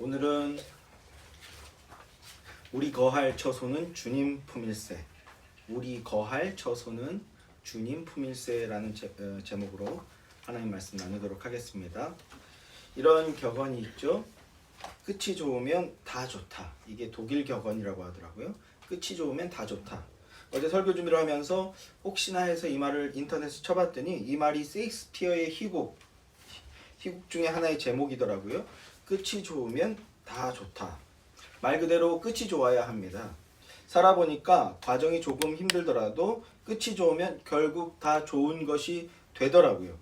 오늘은 우리 거할 처소는 주님 품일세. 우리 거할 처소는 주님 품일세라는 제목으로 하나님 말씀 나누도록 하겠습니다. 이런 격언이 있죠. 끝이 좋으면 다 좋다. 이게 독일 격언이라고 하더라고요. 끝이 좋으면 다 좋다. 어제 설교 준비를 하면서 혹시나 해서 이 말을 인터넷에 쳐봤더니 이 말이 세익스피어의 희곡 중에 하나의 제목이더라고요. 끝이 좋으면 다 좋다. 말 그대로 끝이 좋아야 합니다. 살아보니까 과정이 조금 힘들더라도 끝이 좋으면 결국 다 좋은 것이 되더라고요.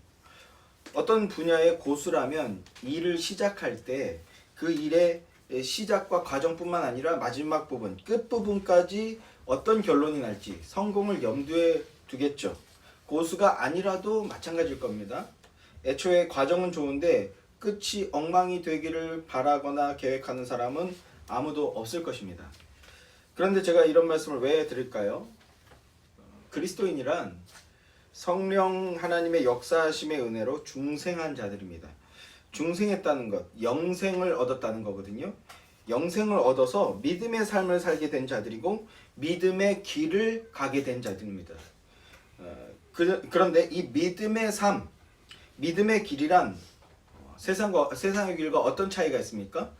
어떤 분야의 고수라면 일을 시작할 때 그 일의 시작과 과정뿐만 아니라 마지막 부분, 끝부분까지 어떤 결론이 날지 성공을 염두에 두겠죠. 고수가 아니라도 마찬가지일 겁니다. 애초에 과정은 좋은데 끝이 엉망이 되기를 바라거나 계획하는 사람은 아무도 없을 것입니다. 그런데 제가 이런 말씀을 왜 드릴까요? 그리스도인이란 성령 하나님의 역사하심의 은혜로 중생한 자들입니다. 중생했다는 것, 영생을 얻었다는 거거든요. 영생을 얻어서 믿음의 삶을 살게 된 자들이고 믿음의 길을 가게 된 자들입니다. 그런데 이 믿음의 삶, 믿음의 길이란 세상의 길과 어떤 차이가 있습니까?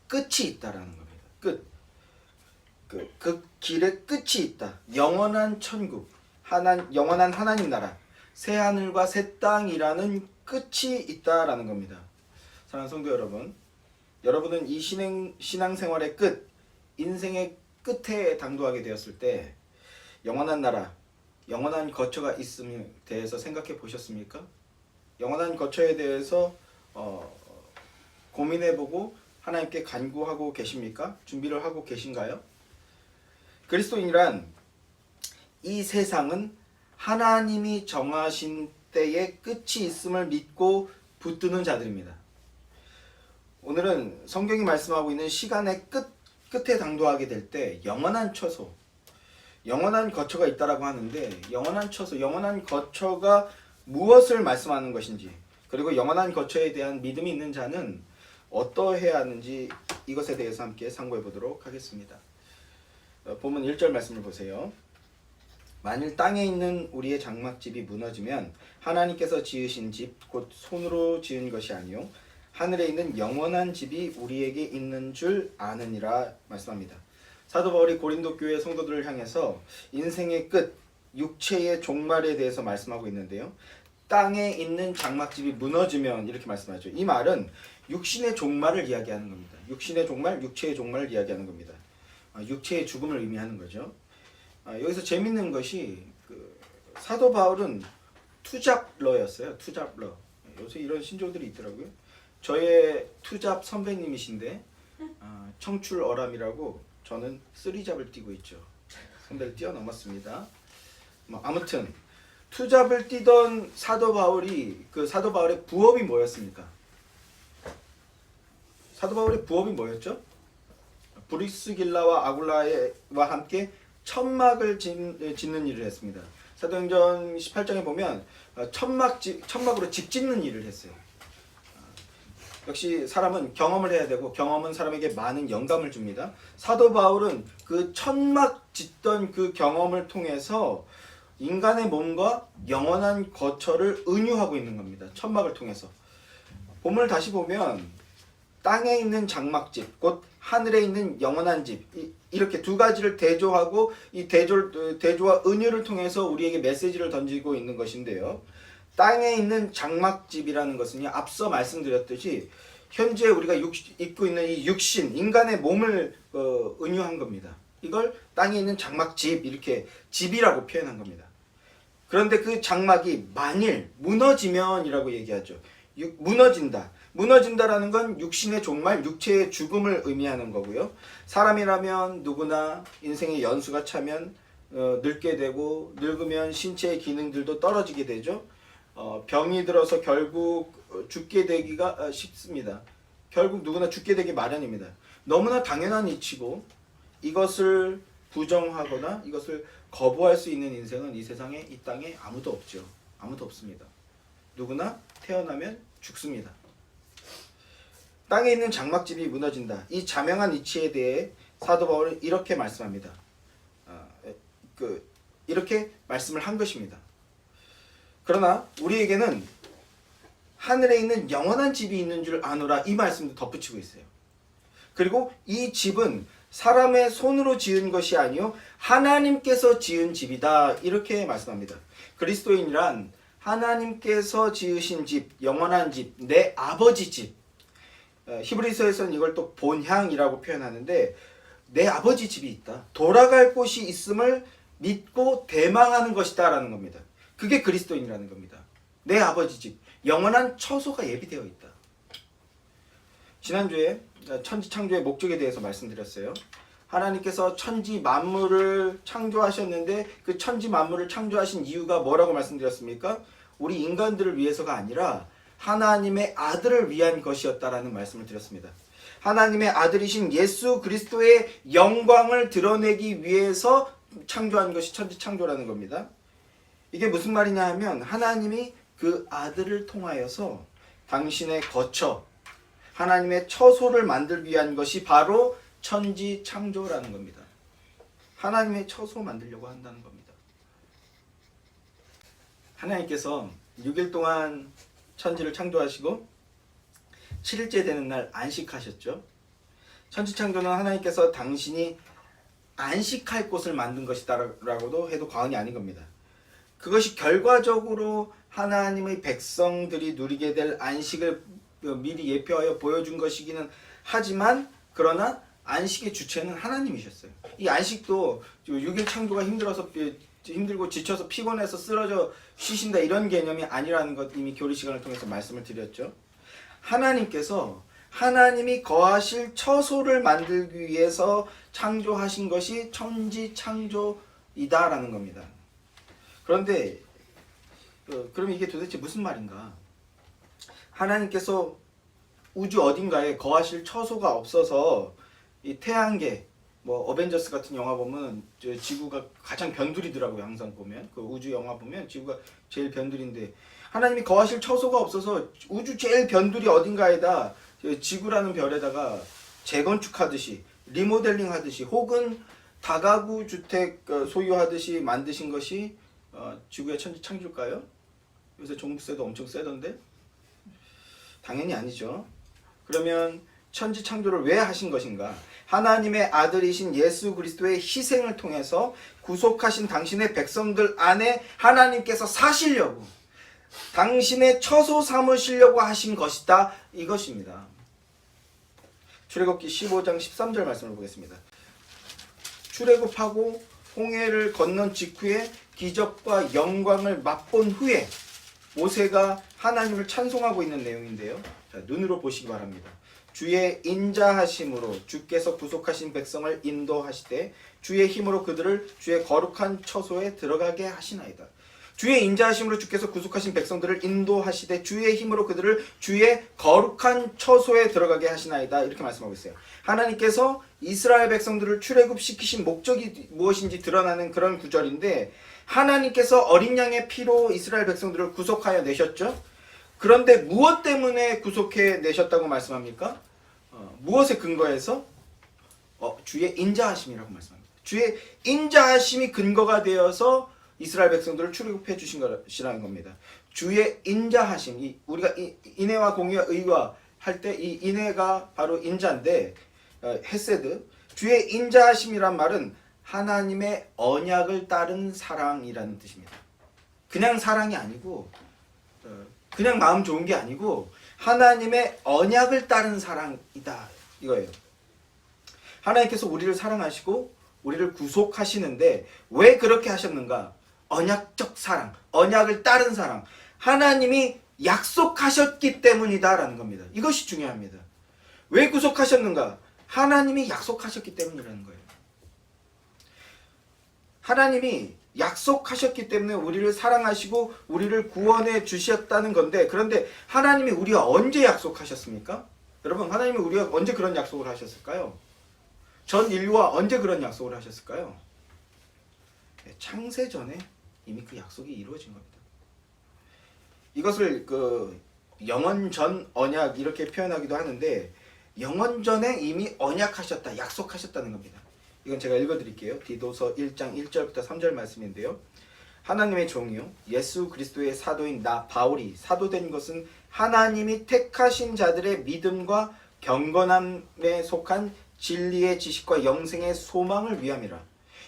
끝이 있다라는 겁니다. 끝. 그 길에 끝이 있다. 영원한 천국, 영원한 하나님 나라, 새 하늘과 새 땅이라는 끝이 있다라는 겁니다. 사랑하는 성도 여러분, 여러분은 이 신앙생활의 끝, 인생의 끝에 당도하게 되었을 때 영원한 나라, 영원한 거처가 있음에 대해서 생각해 보셨습니까? 영원한 거처에 대해서 고민해보고 하나님께 간구하고 계십니까? 준비를 하고 계신가요? 그리스도인이란 이 세상은 하나님이 정하신 때에 끝이 있음을 믿고 붙드는 자들입니다. 오늘은 성경이 말씀하고 있는 시간의 끝에 당도하게 될 때 영원한 처소, 영원한 거처가 있다라고 하는데 영원한 처소, 영원한 거처가 무엇을 말씀하는 것인지, 그리고 영원한 거처에 대한 믿음이 있는 자는 어떠해야 하는지 이것에 대해서 함께 상고해 보도록 하겠습니다. 본문 1절 말씀을 보세요. 만일 땅에 있는 우리의 장막집이 무너지면 하나님께서 지으신 집 곧 손으로 지은 것이 아니요 하늘에 있는 영원한 집이 우리에게 있는 줄 아느니라 말씀합니다. 사도 바울이 고린도 교회 성도들을 향해서 인생의 끝, 육체의 종말에 대해서 말씀하고 있는데요. 땅에 있는 장막집이 무너지면 이렇게 말씀하죠. 이 말은 육신의 종말을 이야기하는 겁니다. 육신의 종말, 육체의 종말을 이야기하는 겁니다. 육체의 죽음을 의미하는 거죠. 여기서 재밌는 것이 사도 바울은 투잡러였어요. 투잡러. 요새 이런 신조들이 있더라고요. 저의 투잡 선배님이신데 청출어람이라고 저는 쓰리잡을 뛰고 있죠. 선배를 뛰어넘었습니다. 아무튼 투잡을 뛰던 사도 바울의 부업이 뭐였습니까? 사도 바울의 부업이 뭐였죠? 브리스길라와 아굴라와 함께 천막을 짓는 일을 했습니다. 사도행전 18장에 보면 천막으로 집 짓는 일을 했어요. 역시 사람은 경험을 해야 되고 경험은 사람에게 많은 영감을 줍니다. 사도 바울은 그 천막 짓던 그 경험을 통해서 인간의 몸과 영원한 거처를 은유하고 있는 겁니다. 천막을 통해서. 본문을 다시 보면 땅에 있는 장막집, 곧 하늘에 있는 영원한 집, 이렇게 두 가지를 대조하고 이 대조와 은유를 통해서 우리에게 메시지를 던지고 있는 것인데요. 땅에 있는 장막집이라는 것은요, 앞서 말씀드렸듯이 현재 우리가 입고 있는 이 육신, 인간의 몸을 은유한 겁니다. 이걸 땅에 있는 장막집, 이렇게 집이라고 표현한 겁니다. 그런데 그 장막이 만일 무너지면이라고 얘기하죠. 무너진다. 무너진다라는 건 육신의 종말, 육체의 죽음을 의미하는 거고요. 사람이라면 누구나 인생의 연수가 차면 늙게 되고 늙으면 신체의 기능들도 떨어지게 되죠. 병이 들어서 결국 죽게 되기가 쉽습니다. 결국 누구나 죽게 되기 마련입니다. 너무나 당연한 이치고 이것을 부정하거나 이것을 거부할 수 있는 인생은 이 세상에, 이 땅에 아무도 없죠. 아무도 없습니다. 누구나 태어나면 죽습니다. 땅에 있는 장막집이 무너진다. 이 자명한 이치에 대해 사도 바울은 이렇게 말씀합니다. 이렇게 말씀을 한 것입니다. 그러나 우리에게는 하늘에 있는 영원한 집이 있는 줄 아노라, 이 말씀도 덧붙이고 있어요. 그리고 이 집은 사람의 손으로 지은 것이 아니요 하나님께서 지은 집이다, 이렇게 말씀합니다. 그리스도인이란 하나님께서 지으신 집, 영원한 집, 내 아버지 집. 히브리서에서는 이걸 또 본향이라고 표현하는데, 내 아버지 집이 있다, 돌아갈 곳이 있음을 믿고 대망하는 것이다 라는 겁니다. 그게 그리스도인이라는 겁니다. 내 아버지 집, 영원한 처소가 예비되어 있다. 지난주에 천지 창조의 목적에 대해서 말씀드렸어요. 하나님께서 천지 만물을 창조하셨는데 그 천지 만물을 창조하신 이유가 뭐라고 말씀드렸습니까? 우리 인간들을 위해서가 아니라 하나님의 아들을 위한 것이었다라는 말씀을 드렸습니다. 하나님의 아들이신 예수 그리스도의 영광을 드러내기 위해서 창조한 것이 천지 창조라는 겁니다. 이게 무슨 말이냐 하면, 하나님이 그 아들을 통하여서 당신의 거처, 하나님의 처소를 만들기 위한 것이 바로 천지 창조라는 겁니다. 하나님의 처소 만들려고 한다는 겁니다. 하나님께서 6일 동안 천지를 창조하시고 7일째 되는 날 안식하셨죠. 천지 창조는 하나님께서 당신이 안식할 곳을 만든 것이다 라고도 해도 과언이 아닌 겁니다. 그것이 결과적으로 하나님의 백성들이 누리게 될 안식을 미리 예표하여 보여준 것이기는 하지만, 그러나 안식의 주체는 하나님이셨어요. 이 안식도 6일 창조가 힘들고 지쳐서 피곤해서 쓰러져 쉬신다 이런 개념이 아니라는 것 이미 교리 시간을 통해서 말씀을 드렸죠. 하나님께서 하나님이 거하실 처소를 만들기 위해서 창조하신 것이 천지 창조이다라는 겁니다. 그런데 그럼 이게 도대체 무슨 말인가? 하나님께서 우주 어딘가에 거하실 처소가 없어서 이 태양계, 뭐 어벤져스 같은 영화 보면 지구가 가장 변두리더라고요. 항상 보면 그 우주 영화 보면 지구가 제일 변두리인데, 하나님이 거하실 처소가 없어서 우주 제일 변두리 어딘가에다 지구라는 별에다가 재건축하듯이, 리모델링 하듯이, 혹은 다가구 주택 소유하듯이 만드신 것이 지구의 천지 창조일까요? 요새 종부세도 엄청 세던데? 당연히 아니죠. 그러면 천지 창조를 왜 하신 것인가? 하나님의 아들이신 예수 그리스도의 희생을 통해서 구속하신 당신의 백성들 안에 하나님께서 사시려고, 당신의 처소 삼으시려고 하신 것이다, 이것입니다. 출애굽기 15장 13절 말씀을 보겠습니다. 출애굽하고 홍해를 건넌 직후에 기적과 영광을 맛본 후에 모세가 하나님을 찬송하고 있는 내용인데요. 자, 눈으로 보시기 바랍니다. 주의 인자하심으로 주께서 구속하신 백성을 인도하시되 주의 힘으로 그들을 주의 거룩한 처소에 들어가게 하시나이다. 주의 인자하심으로 주께서 구속하신 백성들을 인도하시되 주의 힘으로 그들을 주의 거룩한 처소에 들어가게 하시나이다, 이렇게 말씀하고 있어요. 하나님께서 이스라엘 백성들을 출애굽시키신 목적이 무엇인지 드러나는 그런 구절인데, 하나님께서 어린 양의 피로 이스라엘 백성들을 구속하여 내셨죠. 그런데 무엇 때문에 구속해 내셨다고 말씀합니까? 무엇에 근거해서? 주의 인자하심이라고 말씀합니다. 주의 인자하심이 근거가 되어서 이스라엘 백성들을 출애굽해 주신 것이라는 겁니다. 주의 인자하심, 우리가 인애와 공의와 의와 할 때 이 인애가 바로 인자인데, 헤세드, 주의 인자하심이란 말은 하나님의 언약을 따른 사랑이라는 뜻입니다. 그냥 사랑이 아니고, 그냥 마음 좋은 게 아니고 하나님의 언약을 따른 사랑이다, 이거예요. 하나님께서 우리를 사랑하시고 우리를 구속하시는데 왜 그렇게 하셨는가? 언약적 사랑, 언약을 따른 사랑, 하나님이 약속하셨기 때문이다라는 겁니다. 이것이 중요합니다. 왜 구속하셨는가? 하나님이 약속하셨기 때문이라는 거예요. 하나님이 약속하셨기 때문에 우리를 사랑하시고 우리를 구원해 주셨다는 건데, 그런데 하나님이 우리와 언제 약속하셨습니까? 여러분, 하나님이 우리와 언제 그런 약속을 하셨을까요? 전 인류와 언제 그런 약속을 하셨을까요? 창세 전에 이미 그 약속이 이루어진 겁니다. 이것을 영원 전 언약 이렇게 표현하기도 하는데, 영원전에 이미 언약하셨다, 약속하셨다는 겁니다. 이건 제가 읽어드릴게요. 디도서 1장 1절부터 3절 말씀인데요. 하나님의 종이요 예수 그리스도의 사도인 나 바울이 사도된 것은 하나님이 택하신 자들의 믿음과 경건함에 속한 진리의 지식과 영생의 소망을 위함이라.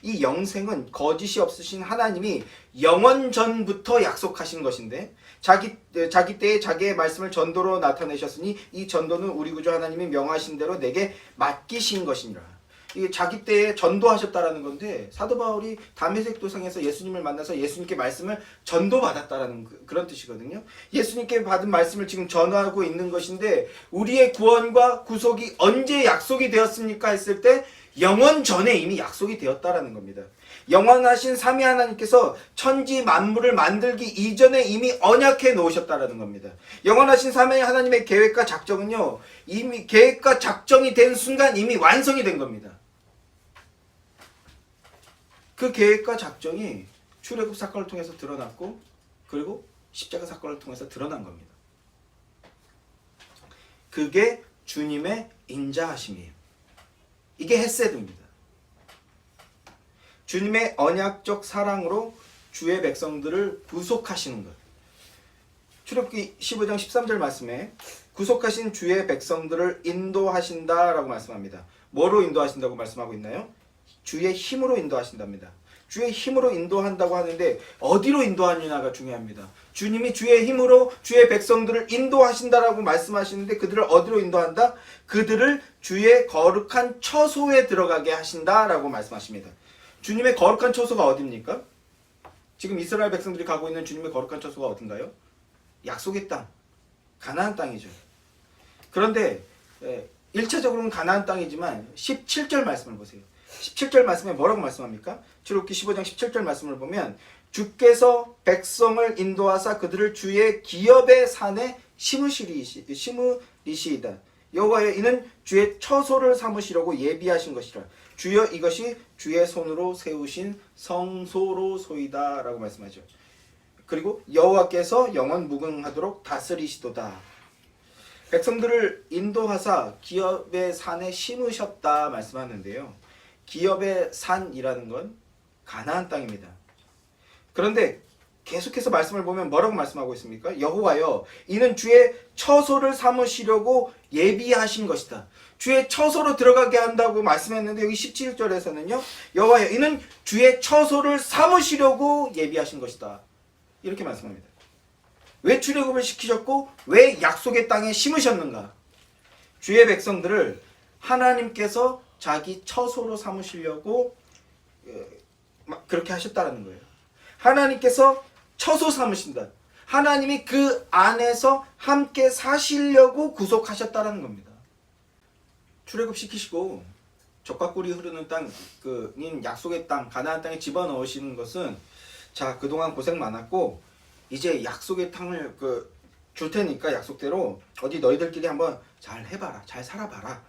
이 영생은 거짓이 없으신 하나님이 영원 전부터 약속하신 것인데 자기 때에 자기의 말씀을 전도로 나타내셨으니 이 전도는 우리 구주 하나님이 명하신 대로 내게 맡기신 것이니라. 이게 자기 때에 전도하셨다라는 건데 사도 바울이 다메섹 도상에서 예수님을 만나서 예수님께 말씀을 전도받았다라는 그런 뜻이거든요. 예수님께 받은 말씀을 지금 전하고 있는 것인데 우리의 구원과 구속이 언제 약속이 되었습니까? 했을 때 영원 전에 이미 약속이 되었다라는 겁니다. 영원하신 삼위 하나님께서 천지 만물을 만들기 이전에 이미 언약해 놓으셨다라는 겁니다. 영원하신 삼위 하나님의 계획과 작정은요, 이미 계획과 작정이 된 순간 이미 완성이 된 겁니다. 그 계획과 작정이 출애굽 사건을 통해서 드러났고 그리고 십자가 사건을 통해서 드러난 겁니다. 그게 주님의 인자하심이에요. 이게 헤세드입니다. 주님의 언약적 사랑으로 주의 백성들을 구속하시는 것. 출애굽기 15장 13절 말씀에 구속하신 주의 백성들을 인도하신다라고 말씀합니다. 뭐로 인도하신다고 말씀하고 있나요? 주의 힘으로 인도하신답니다. 주의 힘으로 인도한다고 하는데 어디로 인도하느냐가 중요합니다. 주님이 주의 힘으로 주의 백성들을 인도하신다라고 말씀하시는데 그들을 어디로 인도한다? 그들을 주의 거룩한 처소에 들어가게 하신다라고 말씀하십니다. 주님의 거룩한 처소가 어디입니까? 지금 이스라엘 백성들이 가고 있는 주님의 거룩한 처소가 어딘가요? 약속의 땅, 가나안 땅이죠. 그런데 1차적으로는 가나안 땅이지만 17절 말씀을 보세요. 17절 말씀에 뭐라고 말씀합니까? 출애굽기 15장 17절 말씀을 보면 주께서 백성을 인도하사 그들을 주의 기업의 산에 심으리시이다. 여호와여 이는 주의 처소를 삼으시려고 예비하신 것이라. 주여 이것이 주의 손으로 세우신 성소로소이다 라고 말씀하죠. 그리고 여호와께서 영원 무궁하도록 다스리시도다. 백성들을 인도하사 기업의 산에 심으셨다 말씀하는데요. 기업의 산이라는 건 가나안 땅입니다. 그런데 계속해서 말씀을 보면 뭐라고 말씀하고 있습니까? 여호와여 이는 주의 처소를 삼으시려고 예비하신 것이다. 주의 처소로 들어가게 한다고 말씀했는데 여기 17절에서는요. 여호와여 이는 주의 처소를 삼으시려고 예비하신 것이다. 이렇게 말씀합니다. 왜 출애굽을 시키셨고 왜 약속의 땅에 심으셨는가? 주의 백성들을 하나님께서 자기 처소로 삼으시려고 그렇게 하셨다는 거예요. 하나님께서 처소 삼으신다. 하나님이 그 안에서 함께 사시려고 구속하셨다는 겁니다. 출애굽 시키시고 젖과 꿀이 흐르는 땅인 약속의 땅 가나안 땅에 집어넣으시는 것은 자 그동안 고생 많았고 이제 약속의 땅을 줄 테니까 약속대로 어디 너희들끼리 한번 잘 해봐라, 잘 살아봐라.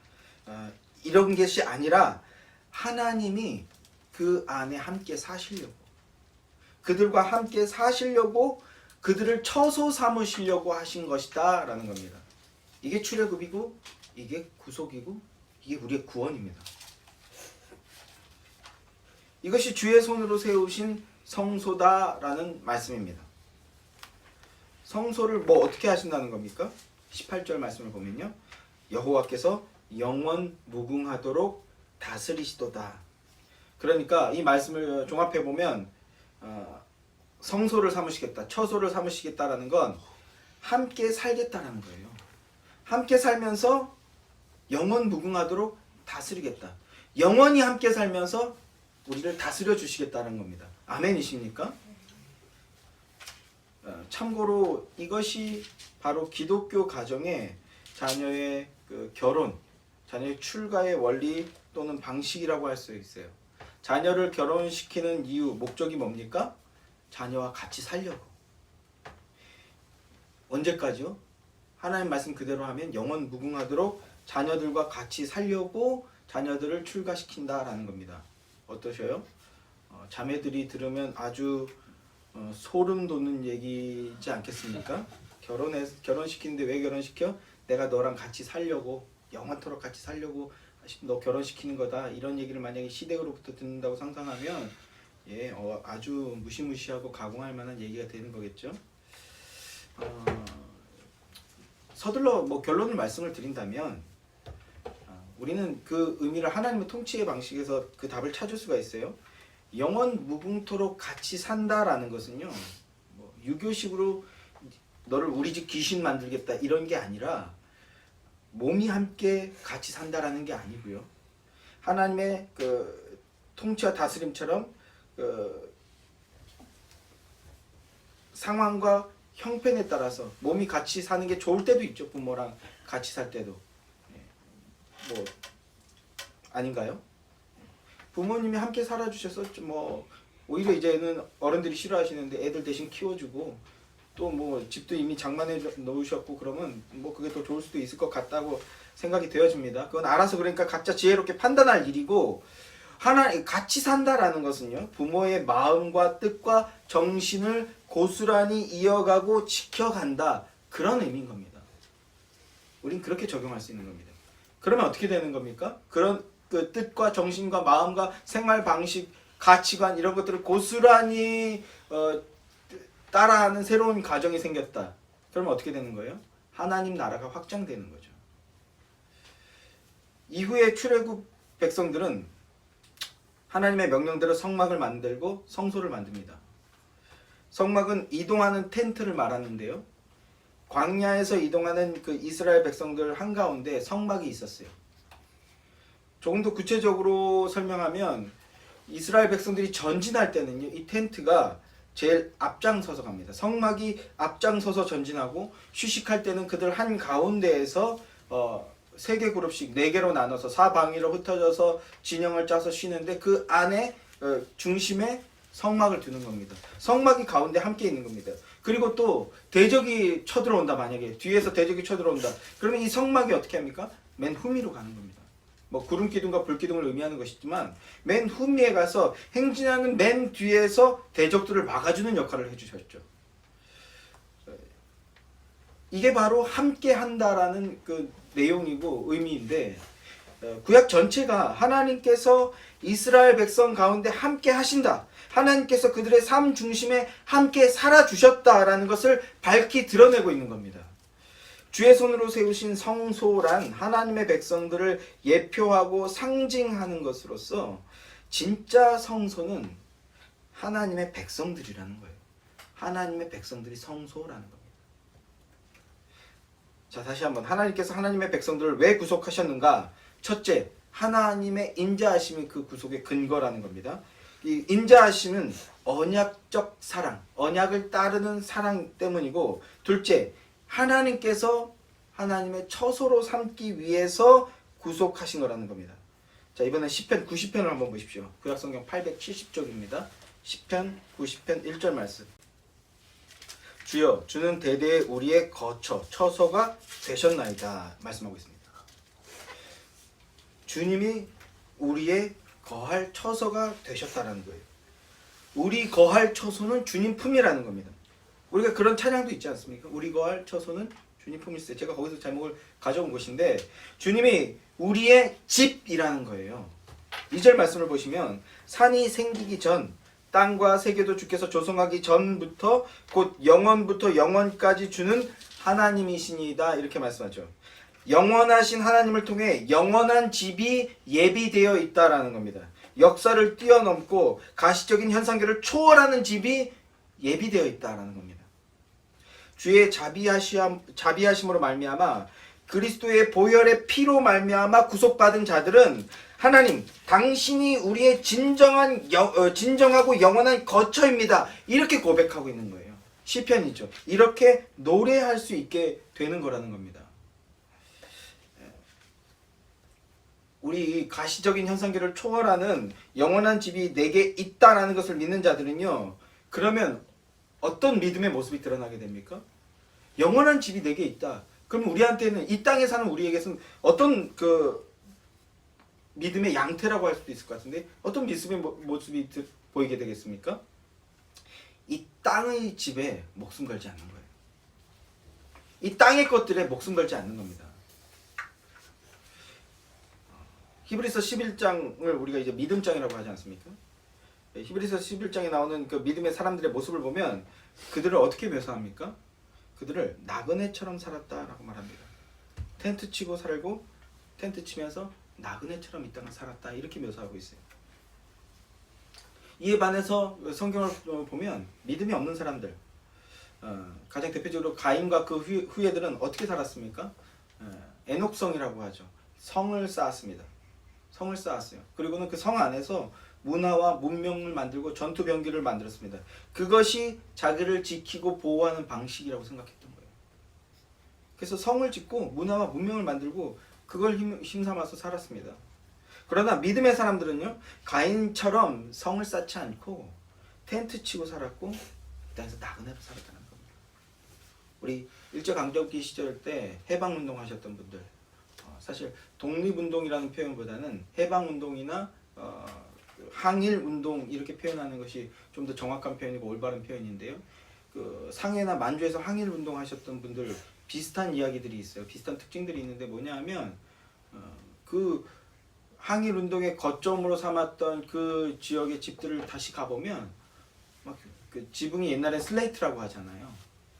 이런 것이 아니라 하나님이 그 안에 함께 사시려고 그들과 함께 사시려고 그들을 처소 삼으시려고 하신 것이다 라는 겁니다. 이게 출애굽이고 이게 구속이고 이게 우리의 구원입니다. 이것이 주의 손으로 세우신 성소다라는 말씀입니다. 성소를 뭐 어떻게 하신다는 겁니까? 18절 말씀을 보면요. 여호와께서 영원 무궁하도록 다스리시도다. 그러니까 이 말씀을 종합해 보면 성소를 삼으시겠다, 처소를 삼으시겠다라는 건 함께 살겠다라는 거예요. 함께 살면서 영원 무궁하도록 다스리겠다. 영원히 함께 살면서 우리를 다스려 주시겠다는 겁니다. 아멘이십니까? 참고로 이것이 바로 기독교 가정의 자녀의 결혼, 자녀의 출가의 원리 또는 방식이라고 할 수 있어요. 자녀를 결혼시키는 이유, 목적이 뭡니까? 자녀와 같이 살려고. 언제까지요? 하나님 말씀 그대로 하면 영원 무궁하도록 자녀들과 같이 살려고 자녀들을 출가시킨다라는 겁니다. 어떠셔요? 자매들이 들으면 아주 소름 돋는 얘기지 않겠습니까? 결혼시키는데 왜 결혼시켜? 내가 너랑 같이 살려고. 영원토록 같이 살려고 너 결혼시키는 거다 이런 얘기를 만약에 시댁으로부터 듣는다고 상상하면 아주 무시무시하고 가공할 만한 얘기가 되는 거겠죠. 서둘러 결론을 말씀을 드린다면 우리는 그 의미를 하나님의 통치의 방식에서 그 답을 찾을 수가 있어요. 영원 무궁토록 같이 산다라는 것은요, 유교식으로 너를 우리 집 귀신 만들겠다 이런 게 아니라 몸이 함께 같이 산다라는 게 아니고요. 하나님의 그 통치와 다스림처럼 그 상황과 형편에 따라서 몸이 같이 사는 게 좋을 때도 있죠. 부모랑 같이 살 때도. 아닌가요? 부모님이 함께 살아주셔서 오히려 이제는 어른들이 싫어하시는데 애들 대신 키워주고 또 집도 이미 장만해 놓으셨고 그러면 그게 더 좋을 수도 있을 것 같다고 생각이 되어집니다. 그건 알아서 그러니까 각자 지혜롭게 판단할 일이고, 같이 산다라는 것은요, 부모의 마음과 뜻과 정신을 고스란히 이어가고 지켜간다, 그런 의미인 겁니다. 우린 그렇게 적용할 수 있는 겁니다. 그러면 어떻게 되는 겁니까? 그런 그 뜻과 정신과 마음과 생활 방식, 가치관 이런 것들을 고스란히 따라하는 새로운 가정이 생겼다. 그러면 어떻게 되는 거예요? 하나님 나라가 확장되는 거죠. 이후에 출애굽 백성들은 하나님의 명령대로 성막을 만들고 성소를 만듭니다. 성막은 이동하는 텐트를 말하는데요, 광야에서 이동하는 그 이스라엘 백성들 한가운데 성막이 있었어요. 조금 더 구체적으로 설명하면 이스라엘 백성들이 전진할 때는요, 이 텐트가 제일 앞장서서 갑니다. 성막이 앞장서서 전진하고, 휴식할 때는 그들 한가운데에서 3개 그룹씩 4개로 나눠서 사방위로 흩어져서 진영을 짜서 쉬는데, 그 안에 중심에 성막을 두는 겁니다. 성막이 가운데 함께 있는 겁니다. 그리고 또 대적이 쳐들어온다, 만약에 뒤에서 대적이 쳐들어온다, 그러면 이 성막이 어떻게 합니까? 맨 후미로 가는 겁니다. 구름기둥과 불기둥을 의미하는 것이지만 맨 후미에 가서 행진하는 맨 뒤에서 대적들을 막아주는 역할을 해주셨죠. 이게 바로 함께 한다라는 그 내용이고 의미인데, 구약 전체가 하나님께서 이스라엘 백성 가운데 함께 하신다, 하나님께서 그들의 삶 중심에 함께 살아주셨다라는 것을 밝히 드러내고 있는 겁니다. 주의 손으로 세우신 성소란 하나님의 백성들을 예표하고 상징하는 것으로서 진짜 성소는 하나님의 백성들이라는 거예요. 하나님의 백성들이 성소라는 겁니다. 자, 다시 한번, 하나님께서 하나님의 백성들을 왜 구속하셨는가? 첫째, 하나님의 인자하심이 그 구속의 근거라는 겁니다. 이 인자하심은 언약적 사랑, 언약을 따르는 사랑 때문이고, 둘째, 하나님께서 하나님의 처소로 삼기 위해서 구속하신 거라는 겁니다. 자, 이번엔 시편 90편을 한번 보십시오. 구약성경 870쪽입니다. 시편 90편 1절 말씀. 주여, 주는 대대에 우리의 거처, 처소가 되셨나이다 말씀하고 있습니다. 주님이 우리의 거할 처소가 되셨다라는 거예요. 우리 거할 처소는 주님 품이라는 겁니다. 우리가 그런 찬양도 있지 않습니까? 우리 거할 처소는 주님 품일세. 제가 거기서 제목을 가져온 것인데, 주님이 우리의 집이라는 거예요. 2절 말씀을 보시면, 산이 생기기 전, 땅과 세계도 주께서 조성하기 전부터 곧 영원부터 영원까지 주는 하나님이시니이다, 이렇게 말씀하죠. 영원하신 하나님을 통해 영원한 집이 예비되어 있다라는 겁니다. 역사를 뛰어넘고 가시적인 현상들을 초월하는 집이 예비되어 있다라는 겁니다. 주의 자비하심으로 말미암아, 그리스도의 보혈의 피로 말미암아 구속받은 자들은 하나님, 당신이 우리의 진정하고 영원한 거처입니다, 이렇게 고백하고 있는 거예요. 시편이죠. 이렇게 노래할 수 있게 되는 거라는 겁니다. 우리 가시적인 현상계를 초월하는 영원한 집이 내게 있다라는 것을 믿는 자들은요, 그러면 어떤 믿음의 모습이 드러나게 됩니까? 영원한 집이 내게 있다. 그럼 우리한테는, 이 땅에 사는 우리에게는 어떤 그 믿음의 양태라고 할 수도 있을 것 같은데, 어떤 믿음의 모습이 보이게 되겠습니까? 이 땅의 집에 목숨 걸지 않는 거예요. 이 땅의 것들에 목숨 걸지 않는 겁니다. 히브리서 11장을 우리가 이제 믿음장이라고 하지 않습니까? 히브리서 11장에 나오는 그 믿음의 사람들의 모습을 보면 그들을 어떻게 묘사합니까? 그들을 나그네처럼 살았다라고 말합니다. 텐트 치고 살고 텐트 치면서 나그네처럼 이 땅을 살았다 이렇게 묘사하고 있어요. 이에 반해서 성경을 보면 믿음이 없는 사람들, 가장 대표적으로 가인과 그 후예들은 어떻게 살았습니까? 에녹성이라고 하죠. 성을 쌓았습니다. 성을 쌓았어요. 그리고는 그 성 안에서 문화와 문명을 만들고 전투 병기를 만들었습니다. 그것이 자기를 지키고 보호하는 방식이라고 생각했던 거예요. 그래서 성을 짓고 문화와 문명을 만들고 그걸 힘삼아서 살았습니다. 그러나 믿음의 사람들은요, 가인처럼 성을 쌓지 않고 텐트 치고 살았고 이 땅에서 나그네로 살았다는 겁니다. 우리 일제강점기 시절 때 해방운동 하셨던 분들, 사실 독립운동이라는 표현보다는 해방운동이나 항일운동 이렇게 표현하는 것이 좀 더 정확한 표현이고 올바른 표현인데요. 그 상해나 만주에서 항일운동 하셨던 분들 비슷한 이야기들이 있어요. 비슷한 특징들이 있는데 뭐냐 하면 그 항일운동의 거점으로 삼았던 그 지역의 집들을 다시 가보면 막 그 지붕이 옛날에 슬레이트라고 하잖아요.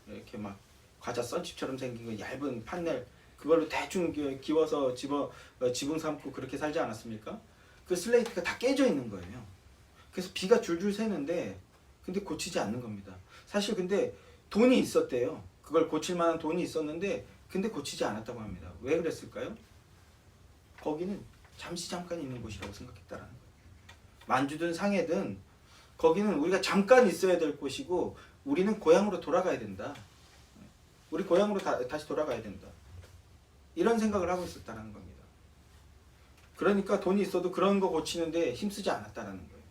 이렇게 막 과자 썬집처럼 생긴 거 얇은 판넬 그걸로 대충 기워서 지붕 삼고 그렇게 살지 않았습니까? 그 슬레이트가 다 깨져 있는 거예요. 그래서 비가 줄줄 새는데 근데 고치지 않는 겁니다. 사실 근데 돈이 있었대요. 그걸 고칠 만한 돈이 있었는데 근데 고치지 않았다고 합니다. 왜 그랬을까요? 거기는 잠깐 있는 곳이라고 생각했다라는 거예요. 만주든 상해든 거기는 우리가 잠깐 있어야 될 곳이고 우리는 고향으로 돌아가야 된다. 우리 고향으로 다시 돌아가야 된다. 이런 생각을 하고 있었다는 겁니다. 그러니까 돈이 있어도 그런 거 고치는데 힘쓰지 않았다는 거예요.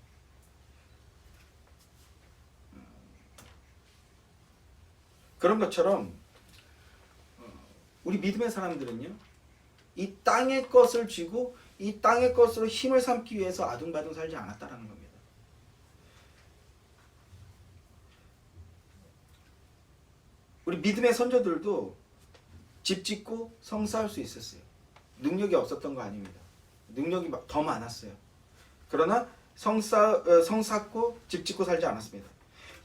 그런 것처럼 우리 믿음의 사람들은요, 이 땅의 것을 쥐고 이 땅의 것으로 힘을 삼기 위해서 아둥바둥 살지 않았다는 겁니다. 우리 믿음의 선조들도 집 짓고 성 쌓을 수 있었어요. 능력이 없었던 거 아닙니다. 능력이 더 많았어요. 그러나 성 쌓고 집 짓고 살지 않았습니다.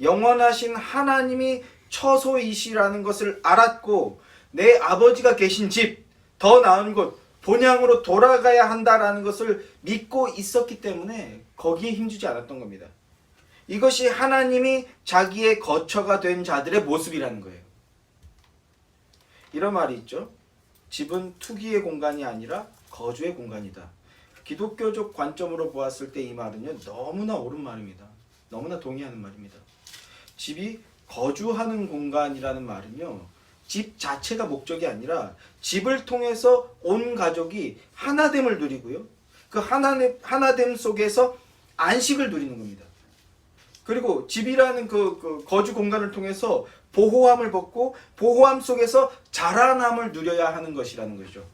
영원하신 하나님이 처소이시라는 것을 알았고 내 아버지가 계신 집, 더 나은 곳, 본향으로 돌아가야 한다라는 것을 믿고 있었기 때문에 거기에 힘주지 않았던 겁니다. 이것이 하나님이 자기의 거처가 된 자들의 모습이라는 거예요. 이런 말이 있죠. 집은 투기의 공간이 아니라 거주의 공간이다. 기독교적 관점으로 보았을 때 이 말은요, 너무나 옳은 말입니다. 너무나 동의하는 말입니다. 집이 거주하는 공간이라는 말은요, 집 자체가 목적이 아니라 집을 통해서 온 가족이 하나됨을 누리고요, 그 하나됨 속에서 안식을 누리는 겁니다. 그리고 집이라는 그 거주 공간을 통해서 보호함을 받고 보호함 속에서 자라남을 누려야 하는 것이라는 것이죠.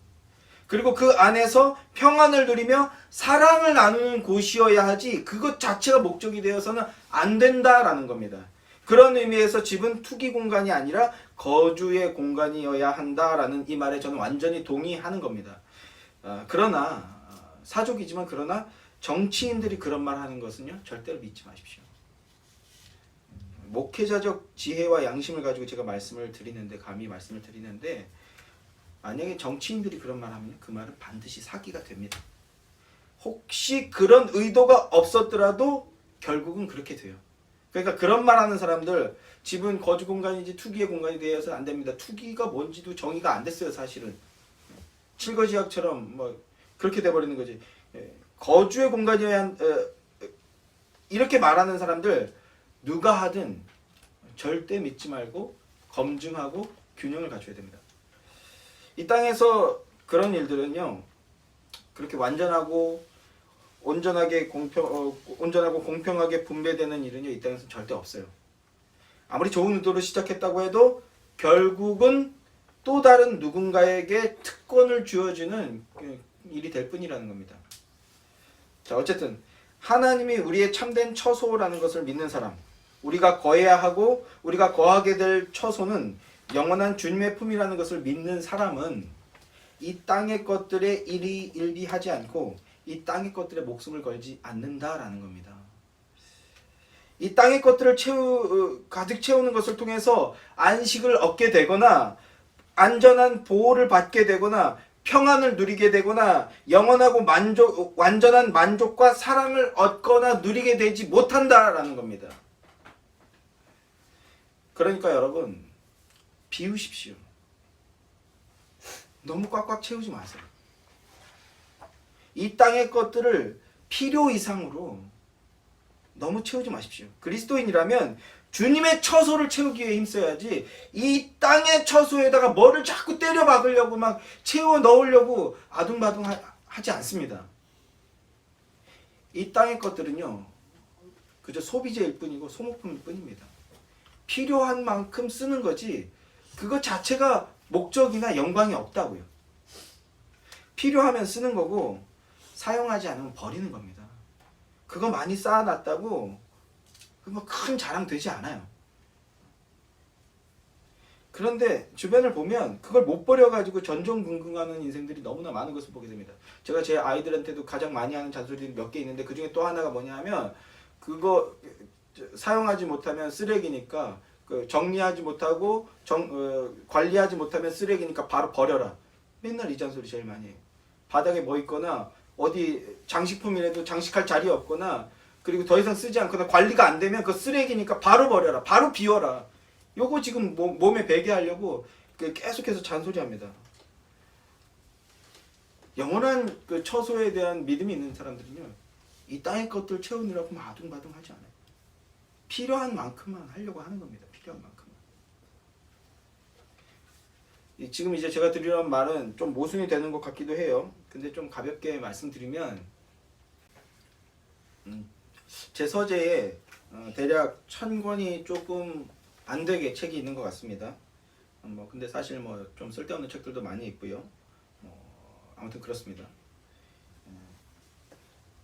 그리고 그 안에서 평안을 누리며 사랑을 나누는 곳이어야 하지 그것 자체가 목적이 되어서는 안 된다라는 겁니다. 그런 의미에서 집은 투기 공간이 아니라 거주의 공간이어야 한다라는 이 말에 저는 완전히 동의하는 겁니다. 그러나 사족이지만 그러나 정치인들이 그런 말 하는 것은요, 절대로 믿지 마십시오. 목회자적 지혜와 양심을 가지고 제가 감히 말씀을 드리는데 만약에 정치인들이 그런 말 하면 그 말은 반드시 사기가 됩니다. 혹시 그런 의도가 없었더라도 결국은 그렇게 돼요. 그러니까 그런 말 하는 사람들, 집은 거주 공간이지 투기의 공간이 되어서는 안 됩니다. 투기가 뭔지도 정의가 안 됐어요, 사실은. 칠거지약처럼 뭐 그렇게 돼버리는 거지. 거주의 공간이어야 이렇게 말하는 사람들 누가 하든 절대 믿지 말고 검증하고 균형을 갖춰야 됩니다. 이 땅에서 그런 일들은요, 그렇게 온전하고 공평하게 분배되는 일은요, 이 땅에서는 절대 없어요. 아무리 좋은 의도로 시작했다고 해도 결국은 또 다른 누군가에게 특권을 주어지는 일이 될 뿐이라는 겁니다. 자, 어쨌든 하나님이 우리의 참된 처소라는 것을 믿는 사람, 우리가 거해야 하고 우리가 거하게 될 처소는 영원한 주님의 품이라는 것을 믿는 사람은 이 땅의 것들에 일희일비하지 않고 이 땅의 것들에 목숨을 걸지 않는다라는 겁니다. 이 땅의 것들을 가득 채우는 것을 통해서 안식을 얻게 되거나 안전한 보호를 받게 되거나 평안을 누리게 되거나 영원하고 완전한 만족과 사랑을 얻거나 누리게 되지 못한다라는 겁니다. 그러니까 여러분, 비우십시오. 너무 꽉꽉 채우지 마세요. 이 땅의 것들을 필요 이상으로 너무 채우지 마십시오. 그리스도인이라면 주님의 처소를 채우기 위해 힘써야지 이 땅의 처소에다가 뭐를 자꾸 때려 박으려고 막 채워 넣으려고 아둥바둥 하지 않습니다. 이 땅의 것들은요, 그저 소비재일 뿐이고 소모품일 뿐입니다. 필요한 만큼 쓰는 거지 그것 자체가 목적이나 영광이 없다고요. 필요하면 쓰는 거고 사용하지 않으면 버리는 겁니다. 그거 많이 쌓아놨다고 그거 큰 자랑 되지 않아요. 그런데 주변을 보면 그걸 못 버려가지고 전전긍긍하는 인생들이 너무나 많은 것을 보게 됩니다. 제가 제 아이들한테도 가장 많이 하는 잔소리들이 몇 개 있는데 그 중에 또 하나가 뭐냐면 그거 사용하지 못하면 쓰레기니까 정리하지 못하고 관리하지 못하면 쓰레기니까 바로 버려라. 맨날 이 잔소리 제일 많이 해요. 바닥에 뭐 있거나 어디 장식품이라도 장식할 자리 없거나 그리고 더 이상 쓰지 않거나 관리가 안 되면 그 쓰레기니까 바로 버려라. 바로 비워라. 요거 지금 몸에 배게 하려고 계속해서 잔소리합니다. 영원한 그 처소에 대한 믿음이 있는 사람들은요, 이 땅의 것들 채우느라고 아둥바둥 하지 않아요. 필요한 만큼만 하려고 하는 겁니다. 필요한 만큼만. 지금 이제 제가 드리려는 말은 좀 모순이 되는 것 같기도 해요. 근데 좀 가볍게 말씀드리면 제 서재에 대략 1000권이 조금 안 되게 책이 있는 것 같습니다. 근데 사실 좀 쓸데없는 책들도 많이 있고요. 아무튼 그렇습니다.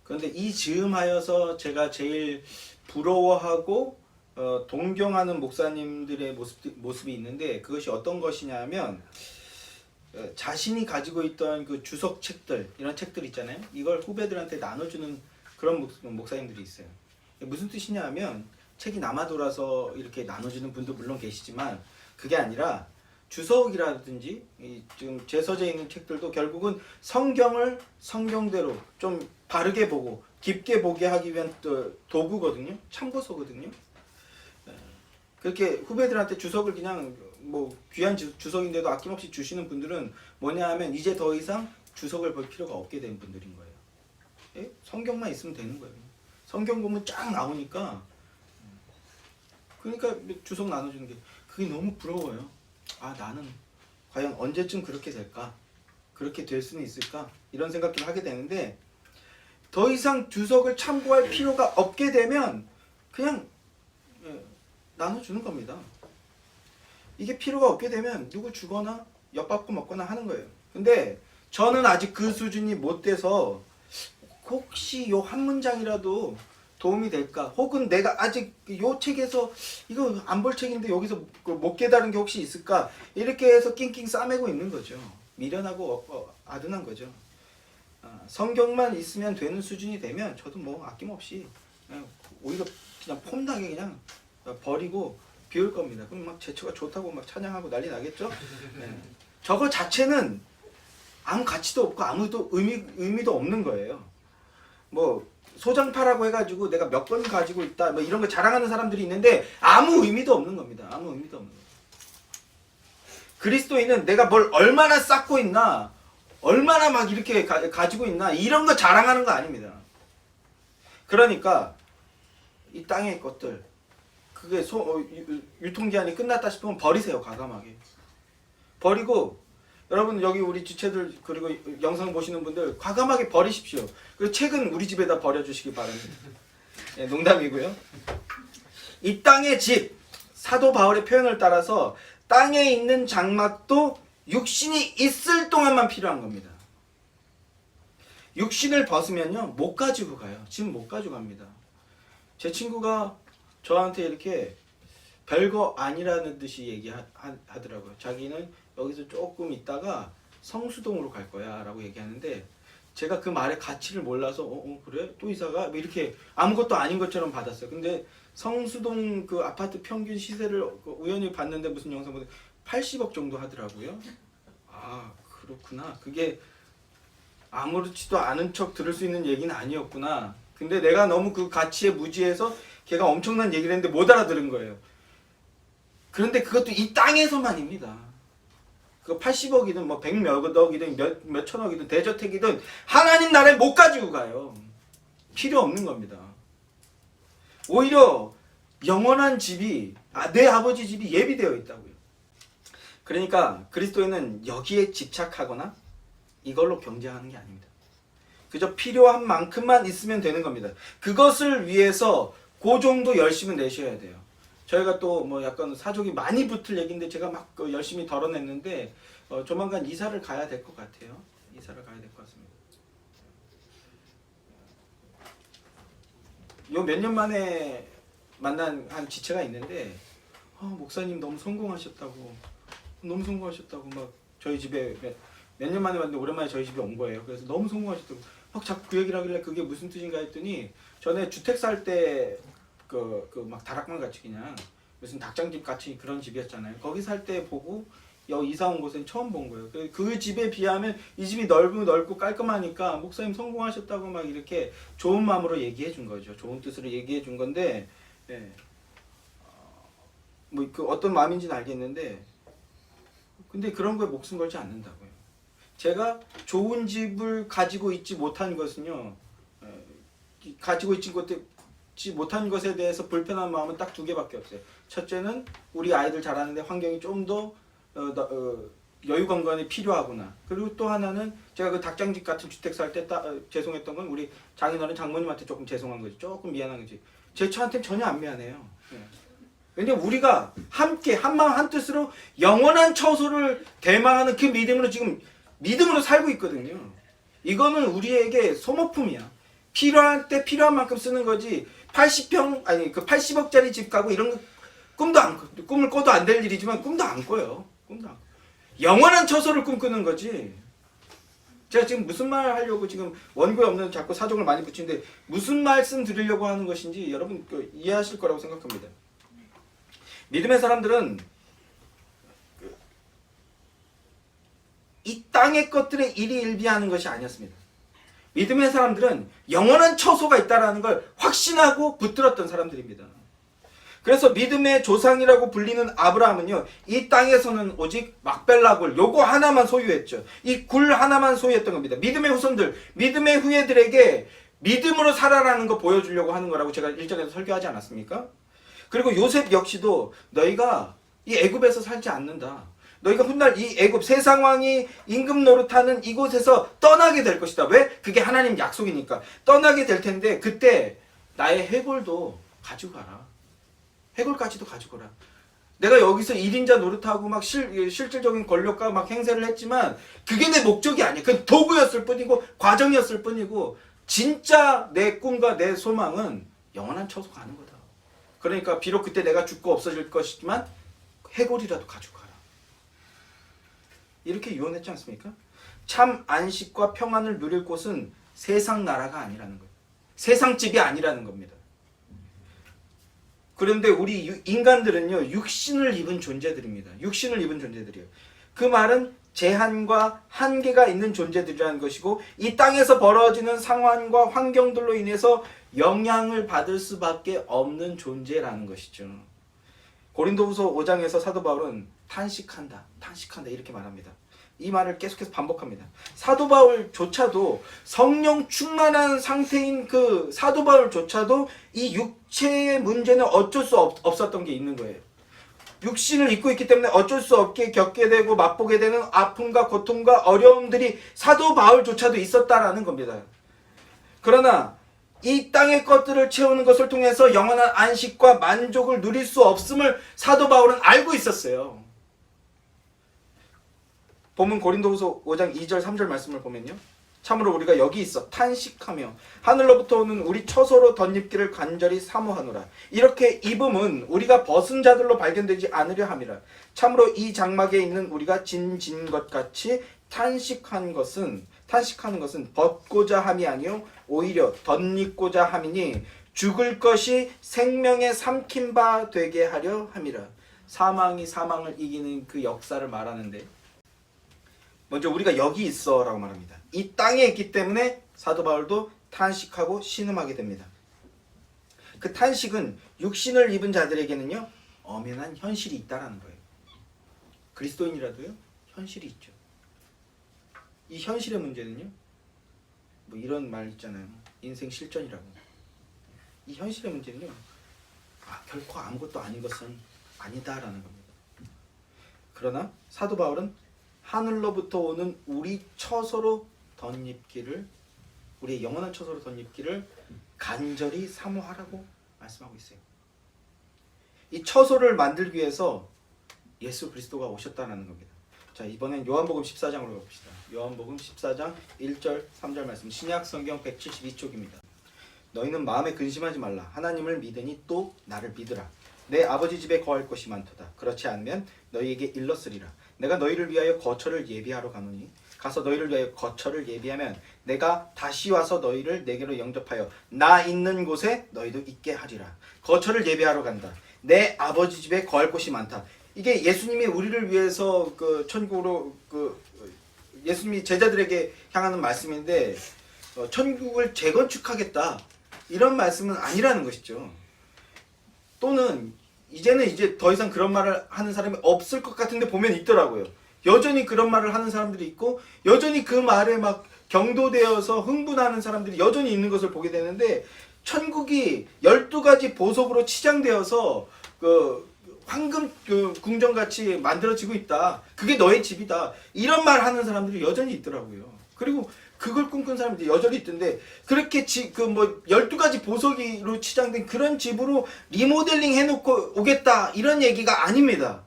그런데 이 즈음하여서 제가 제일 부러워하고 동경하는 목사님들의 모습이 있는데 그것이 어떤 것이냐면 자신이 가지고 있던 그 주석 책들, 이런 책들 있잖아요. 이걸 후배들한테 나눠주는 그런 목사님들이 있어요. 무슨 뜻이냐 하면 책이 남아 돌아서 이렇게 나눠주는 분도 물론 계시지만 그게 아니라 주석이라든지 지금 제 서재에 있는 책들도 결국은 성경을 성경대로 좀 바르게 보고 깊게 보게 하기 위한 도구거든요. 참고서거든요. 그렇게 후배들한테 주석을 그냥 귀한 주석인데도 아낌없이 주시는 분들은 뭐냐 하면 이제 더 이상 주석을 볼 필요가 없게 된 분들인 거예요. 예? 성경만 있으면 되는 거예요. 성경 보면 쫙 나오니까 그러니까 주석 나눠주는 게 그게 너무 부러워요. 나는 과연 언제쯤 그렇게 될까? 그렇게 될 수는 있을까? 이런 생각들을 하게 되는데 더 이상 주석을 참고할 필요가 없게 되면 그냥 나눠주는 겁니다. 이게 필요가 없게 되면 누구 주거나 엿받고 먹거나 하는 거예요. 근데 저는 아직 그 수준이 못 돼서 혹시 요 한 문장이라도 도움이 될까? 혹은 내가 아직 요 책에서 이거 안 볼 책인데 여기서 못 깨달은 게 혹시 있을까? 이렇게 해서 낑낑 싸매고 있는 거죠. 미련하고 아둔한 거죠. 성경만 있으면 되는 수준이 되면 저도 아낌없이 오히려 그냥 폼나게 그냥 버리고 비울 겁니다. 그럼 막 제처가 좋다고 막 찬양하고 난리 나겠죠? 네. 저거 자체는 아무 가치도 없고 아무도 의미도 없는 거예요. 소장파라고 해가지고 내가 몇 권 가지고 있다 이런 거 자랑하는 사람들이 있는데 아무 의미도 없는 겁니다. 아무 의미도 없는 거예요. 그리스도인은 내가 뭘 얼마나 쌓고 있나, 얼마나 막 이렇게 가지고 있나 이런 거 자랑하는 거 아닙니다. 그러니까 이 땅의 것들 그게 유통기한이 끝났다 싶으면 버리세요. 과감하게 버리고 여러분 여기 우리 지체들 그리고 영상 보시는 분들 과감하게 버리십시오. 그리고 책은 우리 집에다 버려주시기 바랍니다. 네, 농담이고요. 이 땅의 집, 사도 바울의 표현을 따라서 땅에 있는 장막도 육신이 있을 동안만 필요한 겁니다. 육신을 벗으면요 못 가지고 가요. 집 못 가져갑니다. 제 친구가 저한테 이렇게 별거 아니라는 듯이 얘기하더라고요. 자기는 여기서 조금 있다가 성수동으로 갈 거야 라고 얘기하는데 제가 그 말의 가치를 몰라서 그래? 또 이사가? 뭐 이렇게 아무것도 아닌 것처럼 받았어요. 근데 성수동 그 아파트 평균 시세를 우연히 봤는데 무슨 영상 보는데 80억 정도 하더라고요. 아 그렇구나. 그게 아무렇지도 않은 척 들을 수 있는 얘기는 아니었구나. 근데 내가 너무 그 가치에 무지해서 걔가 엄청난 얘기를 했는데 못 알아들은 거예요. 그런데 그것도 이 땅에서만입니다. 그 80억이든 뭐 100몇 억이든 몇 천억이든 대저택이든 하나님 나라에 못 가지고 가요. 필요 없는 겁니다. 오히려 영원한 집이 내 아버지 집이 예비되어 있다고요. 그러니까 그리스도인은 여기에 집착하거나 이걸로 경쟁하는 게 아닙니다. 그저 필요한 만큼만 있으면 되는 겁니다. 그것을 위해서 그 정도 열심히 내셔야 돼요. 저희가 또 뭐 약간 사족이 많이 붙을 얘기인데 제가 막 열심히 덜어냈는데 조만간 이사를 가야 될 것 같아요. 이사를 가야 될 것 같습니다. 요 몇 년 만에 만난 한 지체가 있는데 목사님 너무 성공하셨다고 막 저희 집에 몇 년 만에 왔는데 오랜만에 저희 집에 온 거예요. 그래서 너무 성공하셨다고 막 자꾸 그 얘기를 하길래 그게 무슨 뜻인가 했더니 전에 주택 살 때 막 다락방 같이 그냥 무슨 닭장집 같이 그런 집이었잖아요. 거기 살 때 보고 여기 이사 온 곳은 처음 본 거예요. 그 집에 비하면 이 집이 넓고 깔끔하니까 목사님 성공하셨다고 막 이렇게 좋은 마음으로 얘기해 준 거죠. 좋은 뜻으로 얘기해 준 건데 뭐 그 어떤 마음인지는 알겠는데 근데 그런 거에 목숨 걸지 않는다고요. 제가 좋은 집을 가지고 있지 못한 것은요. 가지고 있지 못한 것에 대해서 불편한 마음은 딱 두 개밖에 없어요. 첫째는 우리 아이들 자라는데 환경이 좀 더 여유 공간이 필요하구나. 그리고 또 하나는 제가 그 닭장집 같은 주택 살 때 죄송했던 건 우리 장인어른 장모님한테 조금 죄송한 거지. 조금 미안한 거지. 제 처한테는 전혀 안 미안해요. 왜냐면 우리가 함께 한마음 한뜻으로 영원한 처소를 대망하는 그 믿음으로 지금 믿음으로 살고 있거든요. 이거는 우리에게 소모품이야. 필요할 때 필요한 만큼 쓰는 거지. 80억짜리 집 가고 이런 거 꿈을 꿔도 안 될 일이지만 꿈도 안 꿔요. 영원한 처소를 꿈꾸는 거지. 제가 지금 무슨 말 하려고 지금 원고에 없는 자꾸 사정을 많이 붙이는데 무슨 말씀 드리려고 하는 것인지 여러분 이해하실 거라고 생각합니다. 믿음의 사람들은 이 땅의 것들에 일희일비하는 것이 아니었습니다. 믿음의 사람들은 영원한 처소가 있다는 걸 확신하고 붙들었던 사람들입니다. 그래서 믿음의 조상이라고 불리는 아브라함은요, 이 땅에서는 오직 막벨라굴 요거 하나만 소유했죠. 이 굴 하나만 소유했던 겁니다. 믿음의 후손들, 믿음의 후예들에게 믿음으로 살아라는 거 보여주려고 하는 거라고 제가 일전에도 설교하지 않았습니까? 그리고 요셉 역시도 너희가 이 애굽에서 살지 않는다. 너희가 훗날 이 애굽 세상 왕이 임금 노릇하는 이곳에서 떠나게 될 것이다. 왜? 그게 하나님 약속이니까. 떠나게 될 텐데 그때 나의 해골도 가지고 가라. 해골까지도 가지고 가라. 내가 여기서 1인자 노릇하고 막 실질적인 권력과 막 행세를 했지만 그게 내 목적이 아니야. 그건 도구였을 뿐이고 과정이었을 뿐이고 진짜 내 꿈과 내 소망은 영원한 처소 가는 거다. 그러니까 비록 그때 내가 죽고 없어질 것이지만 해골이라도 가지고 가라. 이렇게 유언했지 않습니까? 참 안식과 평안을 누릴 곳은 세상 나라가 아니라는 거예요. 세상 집이 아니라는 겁니다. 그런데 우리 인간들은요, 육신을 입은 존재들입니다. 육신을 입은 존재들이에요. 그 말은 제한과 한계가 있는 존재들이라는 것이고 이 땅에서 벌어지는 상황과 환경들로 인해서 영향을 받을 수밖에 없는 존재라는 것이죠. 고린도후서 5장에서 사도 바울은 탄식한다 이렇게 말합니다. 이 말을 계속해서 반복합니다. 사도 바울조차도 성령 충만한 상태인 그 사도 바울조차도 이 육체의 문제는 어쩔 수 없었던 게 있는 거예요. 육신을 입고 있기 때문에 어쩔 수 없게 겪게 되고 맛보게 되는 아픔과 고통과 어려움들이 사도 바울조차도 있었다라는 겁니다. 그러나 이 땅의 것들을 채우는 것을 통해서 영원한 안식과 만족을 누릴 수 없음을 사도 바울은 알고 있었어요. 본문 고린도후서 5장 2절 3절 말씀을 보면요. 참으로 우리가 여기 있어 탄식하며 하늘로부터 오는 우리 처소로 덧입기를 간절히 사모하노라. 이렇게 입음은 우리가 벗은 자들로 발견되지 않으려 함이라. 참으로 이 장막에 있는 우리가 진것 같이 탄식하는 것은 탄식하는 것은 벗고자 함이 아니요 오히려 덧입고자 함이니 죽을 것이 생명의 삼킨 바 되게 하려 함이라. 사망이 사망을 이기는 그 역사를 말하는데, 먼저 우리가 여기 있어 라고 말합니다. 이 땅에 있기 때문에 사도 바울도 탄식하고 신음하게 됩니다. 그 탄식은 육신을 입은 자들에게는요 엄연한 현실이 있다라는 거예요. 그리스도인이라도요 현실이 있죠. 이 현실의 문제는요, 뭐 이런 말 있잖아요. 인생 실전이라고. 이 현실의 문제는요, 결코 아무것도 아닌 것은 아니다라는 겁니다. 그러나 사도 바울은 하늘로부터 오는 우리 처소로 덧입기를, 우리의 영원한 처소로 덧입기를 간절히 사모하라고 말씀하고 있어요. 이 처소를 만들기 위해서 예수 그리스도가 오셨다는 겁니다. 자, 이번엔 요한복음 14장으로 가봅시다. 요한복음 14장 1절 3절 말씀, 신약 성경 172쪽입니다. 너희는 마음에 근심하지 말라. 하나님을 믿으니 또 나를 믿으라. 내 아버지 집에 거할 곳이 많도다. 그렇지 않으면 너희에게 일렀으리라. 내가 너희를 위하여 거처를 예비하러 가노니 가서 너희를 위하여 거처를 예비하면 내가 다시 와서 너희를 내게로 영접하여 나 있는 곳에 너희도 있게 하리라. 거처를 예비하러 간다. 내 아버지 집에 거할 곳이 많다. 이게 예수님이 우리를 위해서 그 천국으로 예수님이 제자들에게 향하는 말씀인데, 천국을 재건축하겠다 이런 말씀은 아니라는 것이죠. 또는 이제 더 이상 그런 말을 하는 사람이 없을 것 같은데 보면 있더라고요. 여전히 그런 말을 하는 사람들이 있고, 여전히 그 말에 막 경도되어서 흥분하는 사람들이 여전히 있는 것을 보게 되는데, 천국이 12가지 보석으로 치장되어서 황금 궁전같이 만들어지고 있다. 그게 너의 집이다. 이런 말 하는 사람들이 여전히 있더라고요. 그리고 그걸 꿈꾼 사람들이 여전히 있던데, 그렇게 12가지 보석으로 치장된 그런 집으로 리모델링 해놓고 오겠다 이런 얘기가 아닙니다.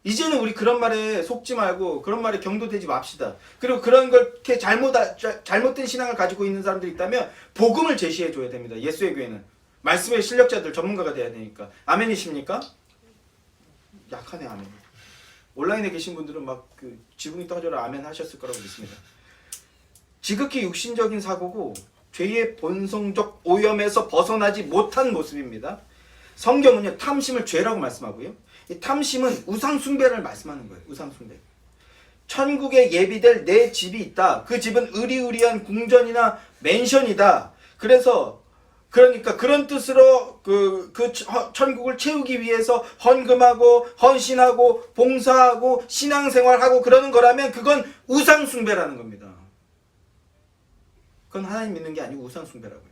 이제는 우리 그런 말에 속지 말고 그런 말에 경도되지 맙시다. 그리고 그런 걸 이렇게 잘못된 신앙을 가지고 있는 사람들이 있다면 복음을 제시해 줘야 됩니다. 예수의 교회는 말씀의 실력자들, 전문가가 돼야 되니까. 아멘이십니까? 약하네 아멘. 온라인에 계신 분들은 막 지붕이 떠져라 아멘 하셨을 거라고 믿습니다. 지극히 육신적인 사고고 죄의 본성적 오염에서 벗어나지 못한 모습입니다. 성경은요 탐심을 죄라고 말씀하고요, 이 탐심은 우상숭배를 말씀하는 거예요. 우상숭배. 천국에 예비될 내 집이 있다. 그 집은 의리의리한 궁전이나 맨션이다. 그러니까 그런 뜻으로 천국을 채우기 위해서 헌금하고 헌신하고 봉사하고 신앙생활하고 그러는 거라면 그건 우상숭배라는 겁니다. 그건 하나님 믿는 게 아니고 우상숭배라고요.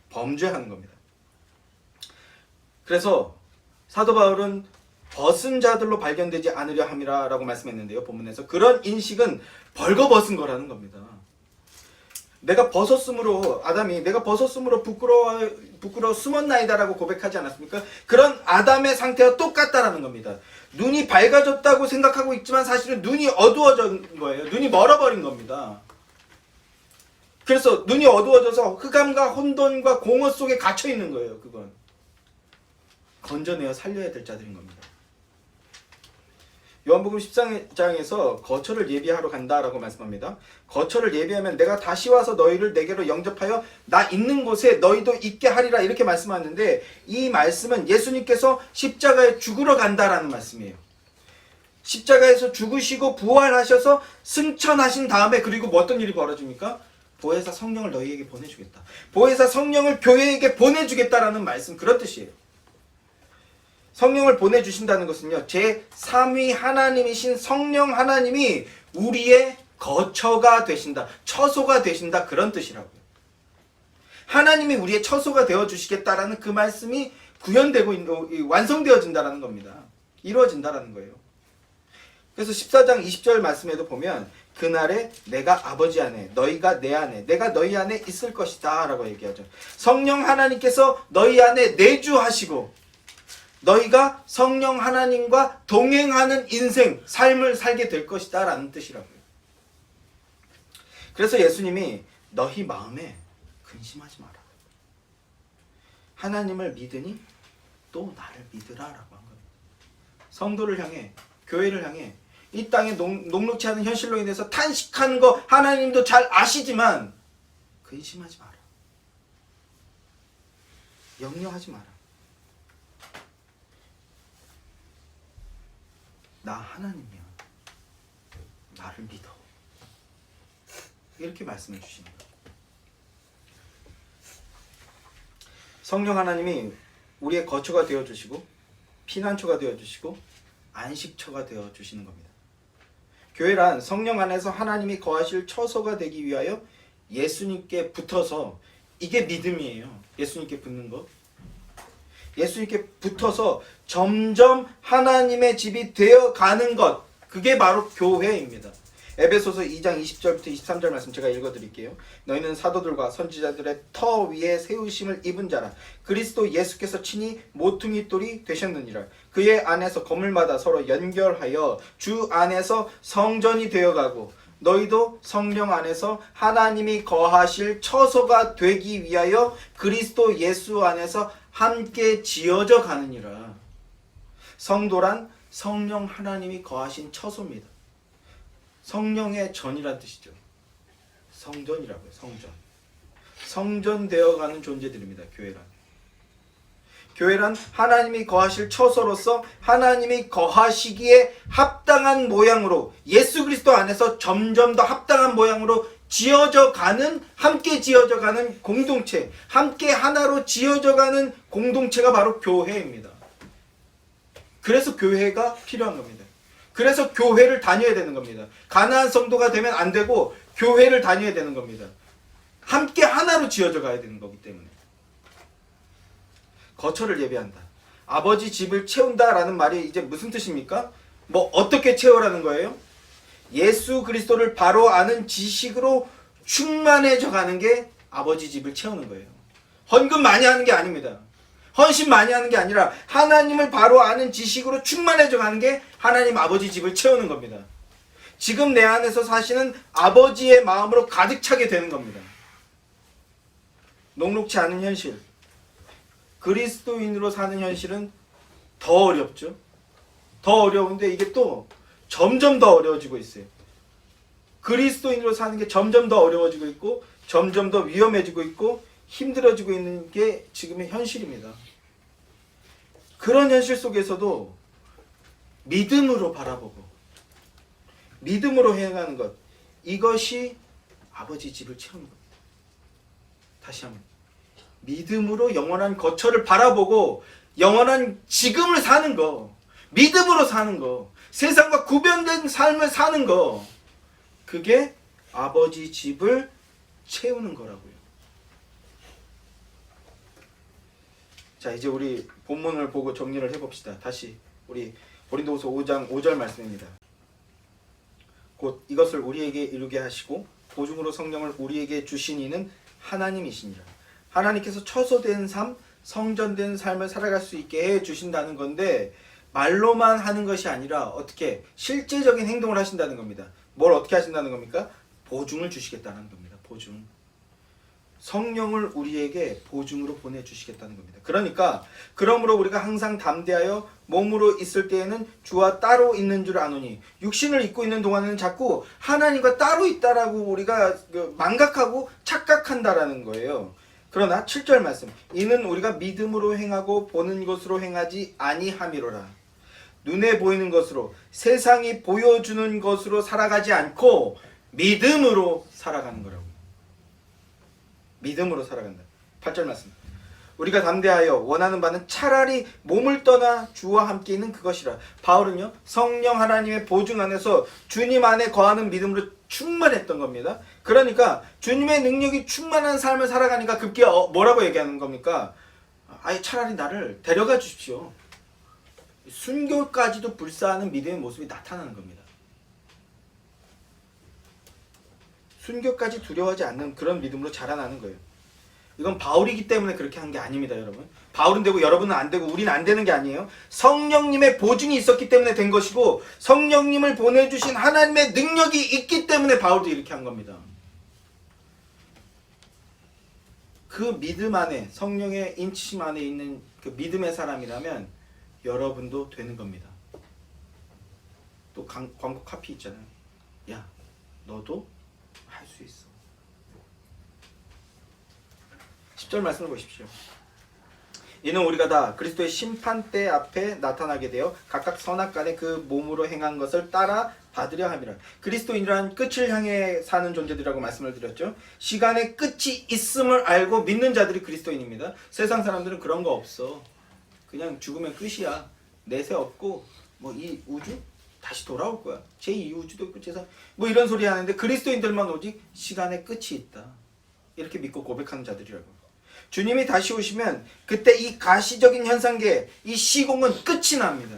범죄하는 겁니다. 그래서 사도 바울은 벗은 자들로 발견되지 않으려 함이라 라고 말씀했는데요. 본문에서 그런 인식은 벌거벗은 거라는 겁니다. 아담이 내가 벗었으므로 부끄러워 숨었나이다 라고 고백하지 않았습니까? 그런 아담의 상태와 똑같다라는 겁니다. 눈이 밝아졌다고 생각하고 있지만 사실은 눈이 어두워진 거예요. 눈이 멀어버린 겁니다. 그래서 눈이 어두워져서 흑암과 혼돈과 공허 속에 갇혀 있는 거예요. 그건 건져내어 살려야 될 자들인 겁니다. 요한복음 14장에서 거처를 예비하러 간다라고 말씀합니다. 거처를 예비하면 내가 다시 와서 너희를 내게로 영접하여 나 있는 곳에 너희도 있게 하리라 이렇게 말씀하는데, 이 말씀은 예수님께서 십자가에 죽으러 간다라는 말씀이에요. 십자가에서 죽으시고 부활하셔서 승천하신 다음에 그리고 뭐 어떤 일이 벌어집니까? 보혜사 성령을 너희에게 보내주겠다. 보혜사 성령을 교회에게 보내주겠다라는 말씀, 그런 뜻이에요. 성령을 보내주신다는 것은요, 제3위 하나님이신 성령 하나님이 우리의 거처가 되신다, 처소가 되신다, 그런 뜻이라고요. 하나님이 우리의 처소가 되어주시겠다라는 그 말씀이 구현되고 완성되어진다라는 겁니다. 이루어진다라는 거예요. 그래서 14장 20절 말씀에도 보면 그날에 내가 아버지 안에, 너희가 내 안에, 내가 너희 안에 있을 것이다 라고 얘기하죠. 성령 하나님께서 너희 안에 내주하시고 너희가 성령 하나님과 동행하는 인생, 삶을 살게 될 것이다 라는 뜻이라고요. 그래서 예수님이 너희 마음에 근심하지 마라. 하나님을 믿으니 또 나를 믿으라 라고 한 겁니다. 성도를 향해, 교회를 향해 이 땅에 녹록지 않은 현실로 인해서 탄식하는 거 하나님도 잘 아시지만 근심하지 마라. 염려하지 마라. 나 하나님이야. 나를 믿어. 이렇게 말씀해 주시는 거예요. 성령 하나님이 우리의 거처가 되어주시고 피난처가 되어주시고 안식처가 되어주시는 겁니다. 교회란 성령 안에서 하나님이 거하실 처소가 되기 위하여 예수님께 붙어서, 이게 믿음이에요. 예수님께 붙는 거. 예수님께 붙어서 점점 하나님의 집이 되어가는 것, 그게 바로 교회입니다. 에베소서 2장 20절부터 23절 말씀 제가 읽어드릴게요. 너희는 사도들과 선지자들의 터 위에 세우심을 입은 자라. 그리스도 예수께서 친히 모퉁이 돌이 되셨느니라. 그의 안에서 건물마다 서로 연결하여 주 안에서 성전이 되어가고 너희도 성령 안에서 하나님이 거하실 처소가 되기 위하여 그리스도 예수 안에서 함께 지어져 가느니라. 성도란 성령 하나님이 거하신 처소입니다. 성령의 전이란 뜻이죠. 성전이라고요. 성전. 성전 되어가는 존재들입니다. 교회란 하나님이 거하실 처소로서 하나님이 거하시기에 합당한 모양으로, 예수 그리스도 안에서 점점 더 합당한 모양으로 지어져 가는, 함께 지어져 가는 공동체, 함께 하나로 지어져 가는 공동체가 바로 교회입니다. 그래서 교회가 필요한 겁니다. 그래서 교회를 다녀야 되는 겁니다. 가나안 성도가 되면 안 되고 교회를 다녀야 되는 겁니다. 함께 하나로 지어져 가야 되는 거기 때문에. 거처를 예비한다. 아버지 집을 채운다라는 말이 이제 무슨 뜻입니까? 뭐 어떻게 채우라는 거예요? 예수 그리스도를 바로 아는 지식으로 충만해져 가는 게 아버지 집을 채우는 거예요. 헌금 많이 하는 게 아닙니다. 헌신 많이 하는 게 아니라 하나님을 바로 아는 지식으로 충만해져 가는 게 하나님 아버지 집을 채우는 겁니다. 지금 내 안에서 사시는 아버지의 마음으로 가득 차게 되는 겁니다. 녹록지 않은 현실, 그리스도인으로 사는 현실은 더 어렵죠. 더 어려운데 이게 또 점점 더 어려워지고 있어요. 그리스도인으로 사는 게 점점 더 어려워지고 있고 점점 더 위험해지고 있고 힘들어지고 있는 게 지금의 현실입니다. 그런 현실 속에서도 믿음으로 바라보고 믿음으로 행하는 것, 이것이 아버지 집을 채우는 겁니다. 다시 한번, 믿음으로 영원한 거처를 바라보고 영원한 지금을 사는 거, 믿음으로 사는 거, 세상과 구별된 삶을 사는 거, 그게 아버지 집을 채우는 거라고요. 자, 이제 우리 본문을 보고 정리를 해봅시다. 다시 우리 고린도후서 5장 5절 말씀입니다. 곧 이것을 우리에게 이루게 하시고 보증으로 성령을 우리에게 주신 이는 하나님이시니라. 하나님께서 처소된 삶, 성전된 삶을 살아갈 수 있게 해주신다는 건데, 말로만 하는 것이 아니라 어떻게 실제적인 행동을 하신다는 겁니다. 뭘 어떻게 하신다는 겁니까? 보증을 주시겠다는 겁니다. 보증. 성령을 우리에게 보증으로 보내주시겠다는 겁니다. 그러니까 그러므로 우리가 항상 담대하여 몸으로 있을 때에는 주와 따로 있는 줄 아노니, 육신을 입고 있는 동안에는 자꾸 하나님과 따로 있다라고 우리가 망각하고 착각한다라는 거예요. 그러나 7절 말씀, 이는 우리가 믿음으로 행하고 보는 것으로 행하지 아니함이로라. 눈에 보이는 것으로, 세상이 보여주는 것으로 살아가지 않고 믿음으로 살아가는 거라고. 믿음으로 살아간다. 8절 말씀, 우리가 담대하여 원하는 바는 차라리 몸을 떠나 주와 함께 있는 그것이라. 바울은요, 성령 하나님의 보증 안에서 주님 안에 거하는 믿음으로 충만했던 겁니다. 그러니까 주님의 능력이 충만한 삶을 살아가니까 급기야 뭐라고 얘기하는 겁니까? 아예 차라리 나를 데려가 주십시오. 순교까지도 불사하는 믿음의 모습이 나타나는 겁니다. 순교까지 두려워하지 않는 그런 믿음으로 자라나는 거예요. 이건 바울이기 때문에 그렇게 한 게 아닙니다, 여러분. 바울은 되고 여러분은 안 되고 우리는 안 되는 게 아니에요. 성령님의 보증이 있었기 때문에 된 것이고, 성령님을 보내주신 하나님의 능력이 있기 때문에 바울도 이렇게 한 겁니다. 그 믿음 안에, 성령의 인치심 안에 있는 그 믿음의 사람이라면 여러분도 되는 겁니다. 또 광고 카피 있잖아요. 야, 너도 할 수 있어. 10절 말씀을 보십시오. 이는 우리가 다 그리스도의 심판대 앞에 나타나게 되어 각각 선악간에 그 몸으로 행한 것을 따라 받으려 함이라. 그리스도인이란 끝을 향해 사는 존재들이라고 말씀을 드렸죠. 시간의 끝이 있음을 알고 믿는 자들이 그리스도인입니다. 세상 사람들은 그런 거 없어. 그냥 죽으면 끝이야. 내세 없고 뭐 이 우주 다시 돌아올 거야. 제2 우주도 끝에서 뭐 이런 소리 하는데 그리스도인들만 오직 시간의 끝이 있다. 이렇게 믿고 고백하는 자들이라고. 주님이 다시 오시면 그때 이 가시적인 현상계, 이 시공은 끝이 납니다.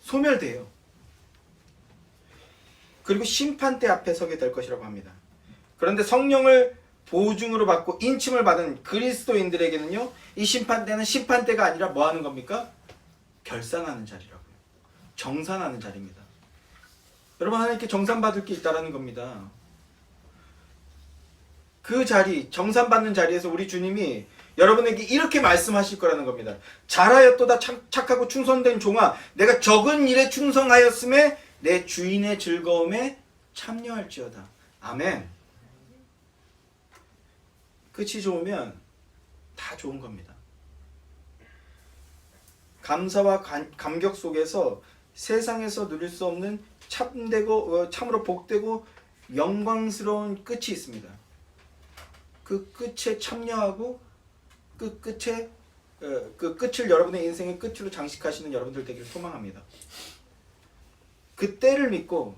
소멸돼요. 그리고 심판대 앞에 서게 될 것이라고 합니다. 그런데 성령을 보증으로 받고 인침을 받은 그리스도인들에게는요, 이 심판대는 심판대가 아니라 뭐 하는 겁니까? 결산하는 자리라고요. 정산하는 자리입니다. 여러분, 하나님께 정산받을 게 있다라는 겁니다. 그 자리, 정산받는 자리에서 우리 주님이 여러분에게 이렇게 말씀하실 거라는 겁니다. 잘하였도다 착하고 충성된 종아, 내가 적은 일에 충성하였음에 내 주인의 즐거움에 참여할지어다. 아멘. 끝이 좋으면 다 좋은 겁니다. 감사와 감격 속에서 세상에서 누릴 수 없는 참으로 복되고 영광스러운 끝이 있습니다. 그 끝에 참여하고 그 끝을 여러분의 인생의 끝으로 장식하시는 여러분들 되기를 소망합니다. 그 때를 믿고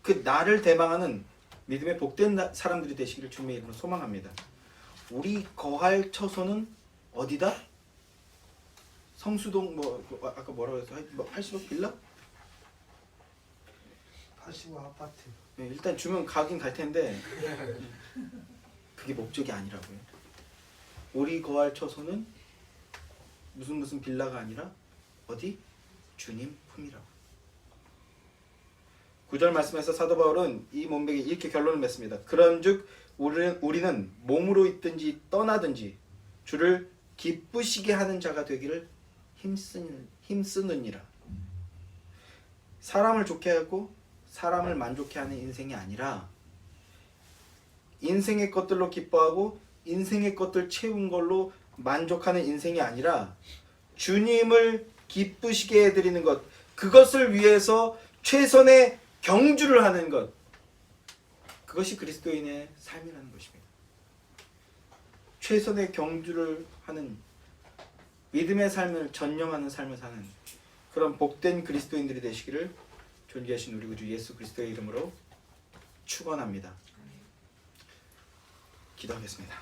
그 날을 대망하는 믿음의 복된 사람들이 되시기를 주님의 이름으로 소망합니다. 우리 거할 처소는 어디다? 성수동 아까 뭐라고 했어? 80억 빌라? 80억 아파트. 네, 일단 주면 가긴 갈 텐데 그게 목적이 아니라고요. 우리 거할 처소는 무슨 빌라가 아니라 어디? 주님 품이라고. 9절 말씀에서 사도 바울은 이 문맥에 이렇게 결론을 맺습니다. 그런즉 우리는 몸으로 있든지 떠나든지 주를 기쁘시게 하는 자가 되기를 힘쓰느니라. 사람을 좋게 하고 사람을 만족해 하는 인생이 아니라 인생의 것들로 기뻐하고 인생의 것들 채운 걸로 만족하는 인생이 아니라 주님을 기쁘시게 해드리는 것, 그것을 위해서 최선의 경주를 하는 것, 그것이 그리스도인의 삶이라는 것입니다. 최선의 경주를 하는 믿음의 삶을 전념하는 삶을 사는 그런 복된 그리스도인들이 되시기를 존귀하신 우리 구주 예수 그리스도의 이름으로 축원합니다. 기도하겠습니다.